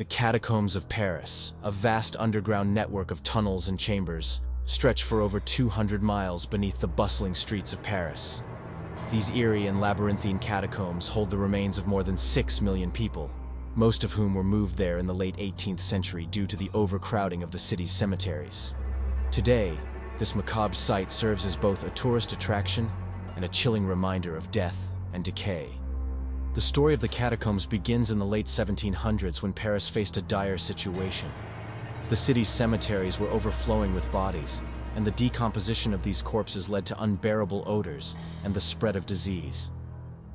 The Catacombs of Paris, a vast underground network of tunnels and chambers, stretch for over 200 miles beneath the bustling streets of Paris. These eerie and labyrinthine catacombs hold the remains of more than 6 million people, most of whom were moved there in the late 18th century due to the overcrowding of the city's cemeteries. Today, this macabre site serves as both a tourist attraction and a chilling reminder of death and decay. The story of the catacombs begins in the late 1700s when Paris faced a dire situation. The city's cemeteries were overflowing with bodies, and the decomposition of these corpses led to unbearable odors and the spread of disease.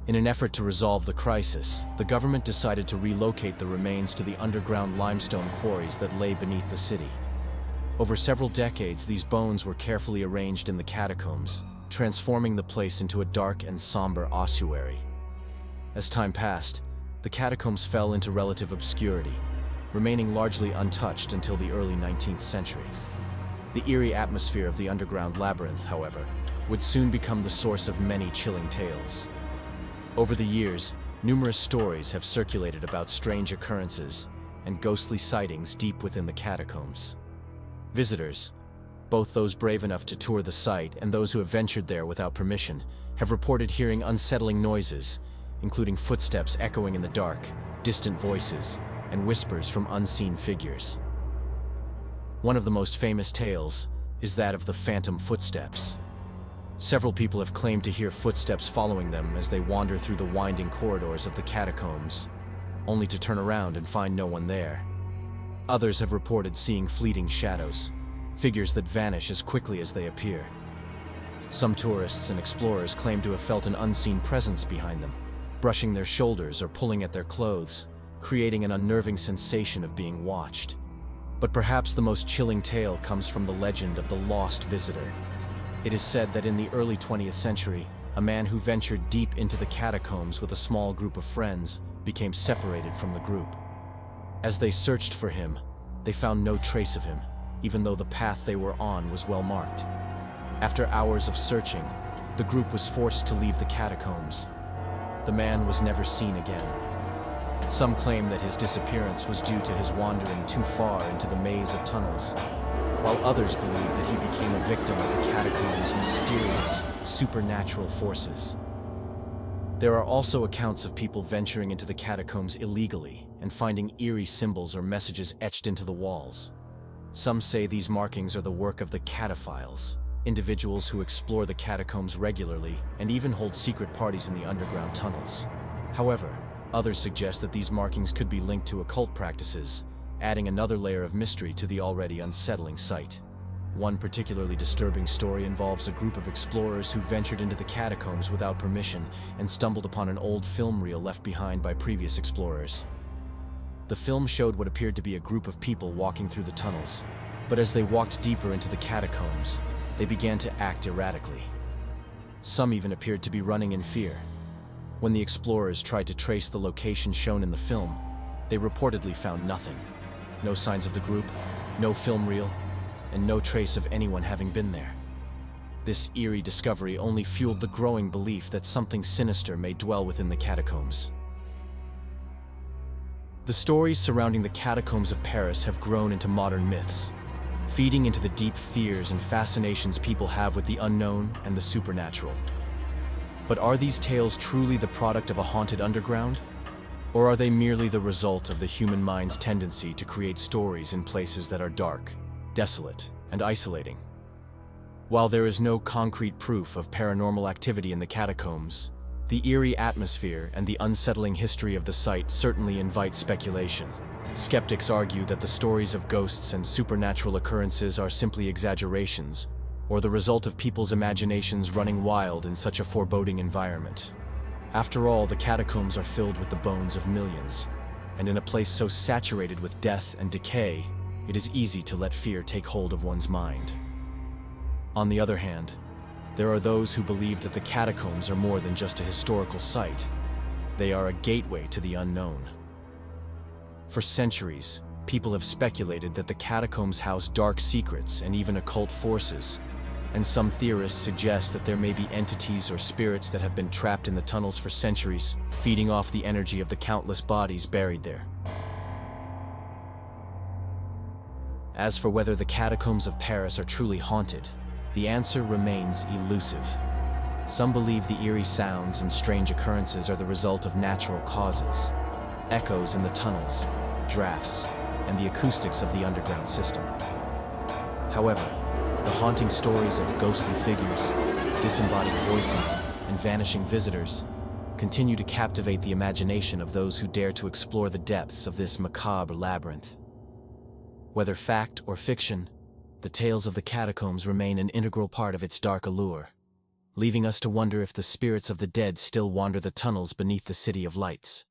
In an effort to resolve the crisis, the government decided to relocate the remains to the underground limestone quarries that lay beneath the city. Over several decades, these bones were carefully arranged in the catacombs, transforming the place into a dark and somber ossuary. As time passed, the catacombs fell into relative obscurity, remaining largely untouched until the early 19th century. The eerie atmosphere of the underground labyrinth, however, would soon become the source of many chilling tales. Over the years, numerous stories have circulated about strange occurrences and ghostly sightings deep within the catacombs. Visitors, both those brave enough to tour the site and those who have ventured there without permission, have reported hearing unsettling noises, including footsteps echoing in the dark, distant voices, and whispers from unseen figures. One of the most famous tales is that of the phantom footsteps. Several people have claimed to hear footsteps following them as they wander through the winding corridors of the catacombs, only to turn around and find no one there. Others have reported seeing fleeting shadows, figures that vanish as quickly as they appear. Some tourists and explorers claim to have felt an unseen presence behind them, brushing their shoulders or pulling at their clothes, creating an unnerving sensation of being watched. But perhaps the most chilling tale comes from the legend of the lost visitor. It is said that in the early 20th century, a man who ventured deep into the catacombs with a small group of friends became separated from the group. As they searched for him, they found no trace of him, even though the path they were on was well marked. After hours of searching, the group was forced to leave the catacombs. The man was never seen again. Some claim that his disappearance was due to his wandering too far into the maze of tunnels, while others believe that he became a victim of the catacombs' mysterious, supernatural forces. There are also accounts of people venturing into the catacombs illegally and finding eerie symbols or messages etched into the walls. Some say these markings are the work of the cataphiles, individuals who explore the catacombs regularly and even hold secret parties in the underground tunnels. However, others suggest that these markings could be linked to occult practices, adding another layer of mystery to the already unsettling site. One particularly disturbing story involves a group of explorers who ventured into the catacombs without permission and stumbled upon an old film reel left behind by previous explorers. The film showed what appeared to be a group of people walking through the tunnels, but as they walked deeper into the catacombs, they began to act erratically. Some even appeared to be running in fear. When the explorers tried to trace the location shown in the film, they reportedly found nothing. No signs of the group, no film reel, and no trace of anyone having been there. This eerie discovery only fueled the growing belief that something sinister may dwell within the catacombs. The stories surrounding the catacombs of Paris have grown into modern myths, feeding into the deep fears and fascinations people have with the unknown and the supernatural. But are these tales truly the product of a haunted underground? Or are they merely the result of the human mind's tendency to create stories in places that are dark, desolate, and isolating? While there is no concrete proof of paranormal activity in the catacombs, the eerie atmosphere and the unsettling history of the site certainly invite speculation. Skeptics argue that the stories of ghosts and supernatural occurrences are simply exaggerations, or the result of people's imaginations running wild in such a foreboding environment. After all, the catacombs are filled with the bones of millions, and in a place so saturated with death and decay, it is easy to let fear take hold of one's mind. On the other hand, there are those who believe that the catacombs are more than just a historical site. They are a gateway to the unknown. For centuries, people have speculated that the catacombs house dark secrets and even occult forces, and some theorists suggest that there may be entities or spirits that have been trapped in the tunnels for centuries, feeding off the energy of the countless bodies buried there. As for whether the catacombs of Paris are truly haunted, the answer remains elusive. Some believe the eerie sounds and strange occurrences are the result of natural causes, echoes in the tunnels, drafts, and the acoustics of the underground system. However, the haunting stories of ghostly figures, disembodied voices, and vanishing visitors continue to captivate the imagination of those who dare to explore the depths of this macabre labyrinth. Whether fact or fiction, the tales of the catacombs remain an integral part of its dark allure, leaving us to wonder if the spirits of the dead still wander the tunnels beneath the City of Lights.